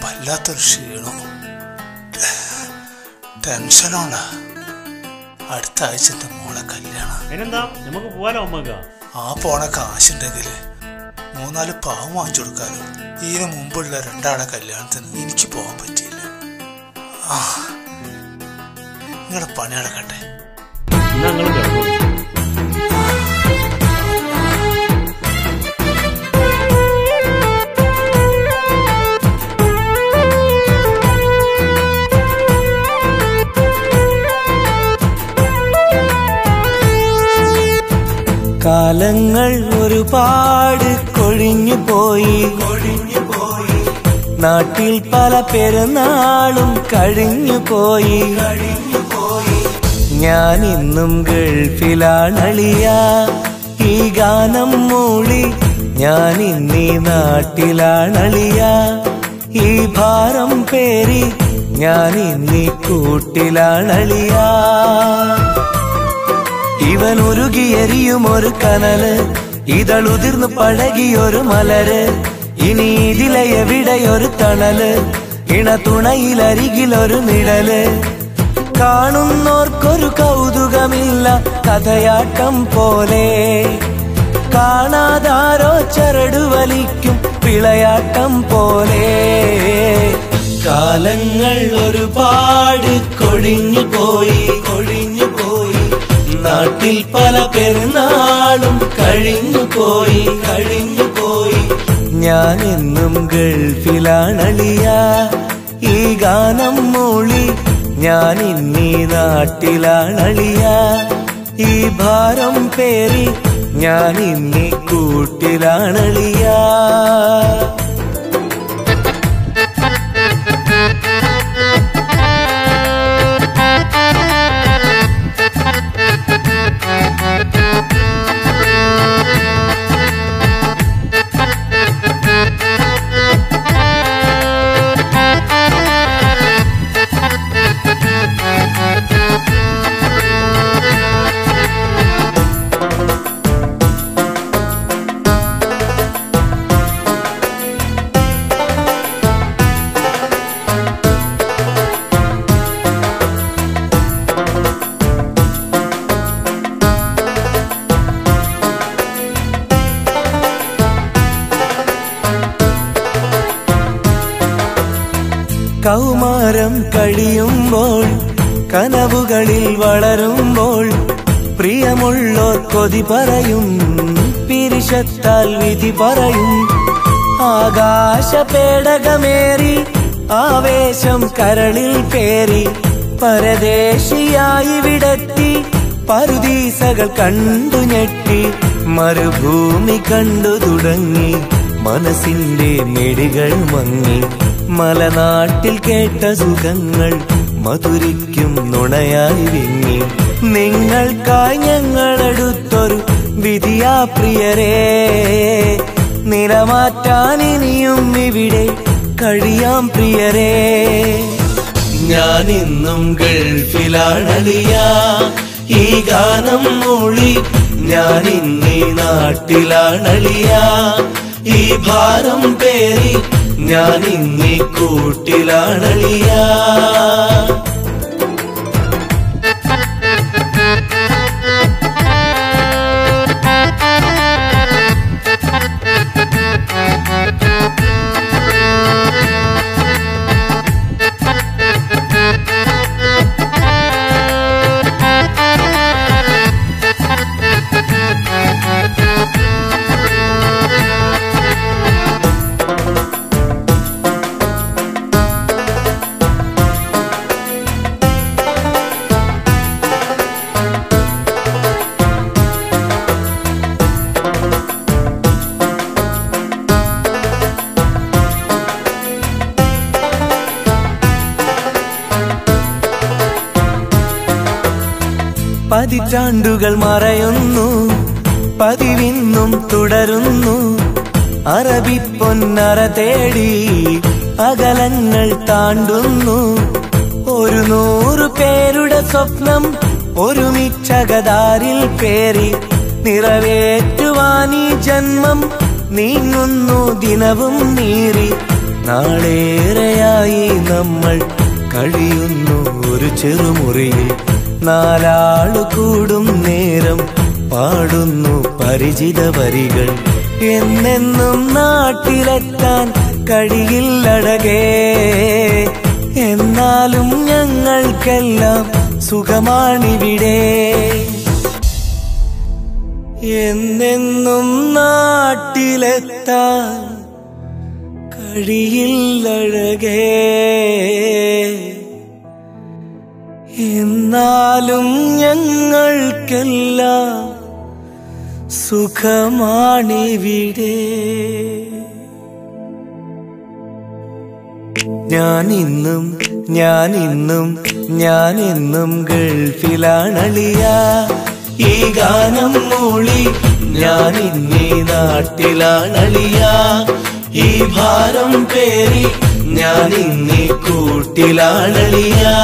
വല്ലാത്തൊരു ക്ഷീണം, ടെൻഷനാണ്. അടുത്ത ആഴ്ച എന്റെ മോളെ കല്യാണം. നമുക്ക് പോവാലോ അമ്മക്ക? ആ പോണ കാശുണ്ടെങ്കിൽ 3-4 പാവം വാങ്ങിച്ചു കൊടുക്കാലോ. ഇതിനു മുമ്പുള്ള 2 ആളെ കല്യാണത്തിന് എനിക്ക് പോകാൻ പറ്റിയില്ല. നിങ്ങളുടെ പണി നടക്കട്ടെ. കാലങ്ങൾ ഒരുപാട് കൊഴിഞ്ഞു പോയി, നാട്ടിൽ പല പെരുന്നാളും കഴിഞ്ഞു പോയി. ഞാൻ ഇന്നും ഗൾഫിലാണളിയ, ഈ ഗാനം മൂളി ഞാൻ ഇന്നീ നാട്ടിലാണളിയ. ഈ ഭാരം പേറി ഞാൻ ഇന്നീ കൂട്ടിലാണളിയ. ഇവൻ ഉരുകിയെരിയുമൊരു കനല്, ഇതളുതിർന്നു പഴകിയൊരു മലര്. ഇനി ഇതിലെ എവിടെയൊരു തണല്, ഇണതുണയിലരികിലൊരു നിഴല്. കാണുന്നോർക്കൊരു കൗതുകമില്ല, കഥയാട്ടം പോലെ. കാണാതാരോ ചരടു വലിക്കും വിളയാട്ടം പോലെ. കാലങ്ങൾ ഒരുപാട് കൊഴിഞ്ഞു പോയി, നാട്ടിൽ പല പെരുന്നാളും കഴിഞ്ഞു പോയി. ഞാൻ എന്നും ഗൾഫിലാണളിയ, ഈ ഗാനം മൂളി ഞാൻ ഇന്നീ നാട്ടിലാണളിയ. ഈ ഭാരം പേറി ഞാൻ ഇന്നീ കൂട്ടിലാണളിയ. കൗമാരം കഴിയുമ്പോൾ, കനവുകളിൽ വളരുമ്പോൾ, പ്രിയമുള്ളോർ കൊതി പറയും, പിരിശത്താൽ വിധി പറയും. ആകാശ പേടകമേറി ആവേശം കരളിൽ പേറി, പരദേശിയായി വിടത്തി പറുദീസകൾ കണ്ടു ഞെട്ടി. മരുഭൂമി കണ്ടു തുടങ്ങി, മനസ്സിന്റെ മെടികൾ മങ്ങി. മലനാട്ടിൽ കേട്ട സുഖങ്ങൾ മധുരിക്കും നുണയായി വിങ്ങി. നിങ്ങൾക്കായി ഞങ്ങളെടുത്തൊരു വിധിയാ പ്രിയരേ, നിലമാറ്റാൻ ഇനിയും ഇവിടെ കഴിയാം പ്രിയരേ. ഞാൻ ഇന്നും ഗൾഫിലാണളിയ, ഈ ഗാനം മൂളി ഞാൻ ഇന്നീ നാട്ടിലാണളിയ. ഈ ഭാരം പേറി ഞാൻ ഇന്നീ കൂട്ടിലാണളിയ. പതിറ്റാണ്ടുകൾ മറയുന്നു, പതിവിന്നും തുടരുന്നു. അറബി പൊന്നറ തേടി അകലങ്ങൾ താണ്ടുന്നു. 100 പേരുടെ സ്വപ്നം ഒരുമിച്ചകതാരിൽ പേറി നിറവേറ്റുവാനീ ജന്മം നീങ്ങുന്നു ദിനവും നീറി. നാളേറെയായി നമ്മൾ കഴിയുന്നു ഒരു ചെറുമുറിയിൽ. 4 ആള് കൂടും നേരം പാടുന്നു പരിചിത വരികൾ. എന്നെന്നും നാട്ടിലെത്താൻ കഴിയില്ലഴകേ, എന്നാലും ഞങ്ങൾക്കെല്ലാം സുഖമാണിവിടെ. എന്നെന്നും നാട്ടിലെത്താൻ കഴിയില്ലഴകേ, എന്നാലും ഞങ്ങൾക്കെല്ലാം സുഖമാണിവിടെ. ഞാനിന്നും ഗൾഫിലാണളിയാ. ഈ ഗാനം മൂളി ഞാനിന്നീ നാട്ടിലാണളിയാ. ഈ ഭാരം പേറി ഞാനിന്നീ കൂട്ടിലാണളിയാ.